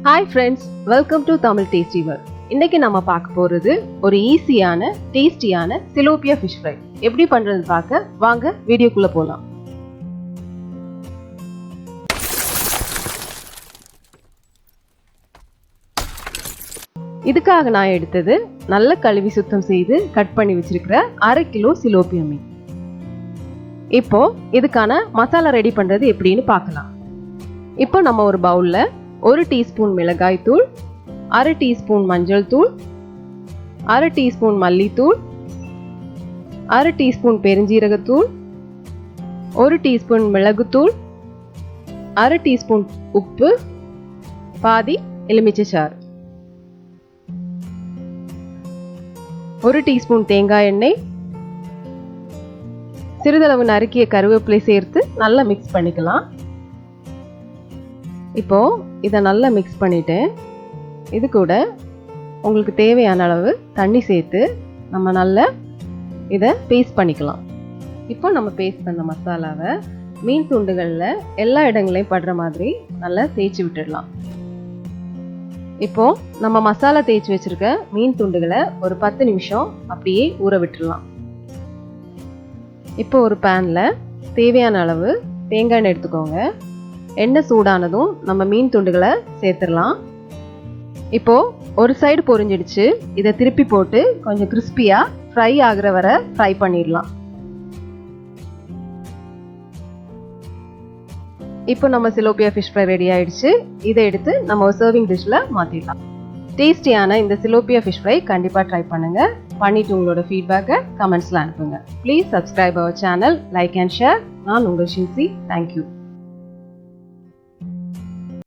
Hi friends, welcome to Tamil Tasty World. இன்னைக்கு நாம பார்க்க போறது ஒரு ஈஸியான டேஸ்டியான சிலோபியா ஃபிஷ் ஃப்ரை. எப்படி பண்றது பார்க்க வாங்க வீடியோக்குள்ள போலாம். இதுக்காக நான் எடுத்தது நல்ல கழுவி சுத்தம் செய்து கட் பண்ணி வச்சிருக்கிற 1/2 கிலோ சிலோபியா மீன். இப்போ இதுக்கான மசாலா ரெடி பண்றது எப்படின்னு பார்க்கலாம். இப்போ நம்ம ஒரு பவுல்ல 1 டீஸ்பூன் மிளகாய் தூள், 1/2 டீஸ்பூன் மஞ்சள் தூள், 1/2 டீஸ்பூன் மல்லித்தூள், 1/2 டீஸ்பூன் பெருஞ்சீரகத்தூள், 1 டீஸ்பூன் மிளகுத்தூள், 1/2 டீஸ்பூன் உப்பு, பாதி எலுமிச்சை சாறு, 1 டீஸ்பூன் தேங்காய் எண்ணெய், சிறிதளவு நறுக்கிய கருவேப்பிலை சேர்த்து நல்லா மிக்ஸ் பண்ணிக்கலாம். இப்போ இதை நல்லா மிக்ஸ் பண்ணிட்டேன். இது கூட உங்களுக்கு தேவையான அளவு தண்ணி சேர்த்து நம்ம நல்லா இதை பேஸ்ட் பண்ணிக்கலாம். இப்போ நம்ம பேஸ்ட் பண்ண மசாலாவை மீன் துண்டுகளில் எல்லா இடங்களையும் படுற மாதிரி நல்லா தேய்ச்சி விட்டுடலாம். இப்போ நம்ம மசாலா தேய்ச்சி வச்சிருக்க மீன் துண்டுகளை ஒரு 10 நிமிஷம் அப்படியே ஊற விட்டுடலாம். இப்போ ஒரு பேனில் தேவையான அளவு தேங்காய் எண்ணெய் எடுத்துக்கோங்க. எண்ணெய் சூடானதும் நம்ம மீன் துண்டுகளை சேர்த்துடலாம். இப்போ ஒரு சைடு பொரிஞ்சிடுச்சு. இதை திருப்பி போட்டு கொஞ்சம் கிறிஸ்பியா ஃப்ரை ஆகுற வரை ஃப்ரை பண்ணிடலாம். இப்போ நம்ம சிலோபியா ஃபிஷ் ஃப்ரை ரெடி ஆயிடுச்சு. இதை எடுத்து நம்ம ஒரு சர்விங் டிஷ்ல மாத்திடலாம். டேஸ்டியான இந்த சிலோபியா ஃபிஷ் ஃப்ரை கண்டிப்பா ட்ரை பண்ணுங்க. பண்ணிட்டு உங்களோட ஃபீட்பேக்கை கமெண்ட்ஸ்ல அனுப்புங்க. Please subscribe our channel, like and share. நான் உங்கள் ஷின்சி. தேங்க்யூ.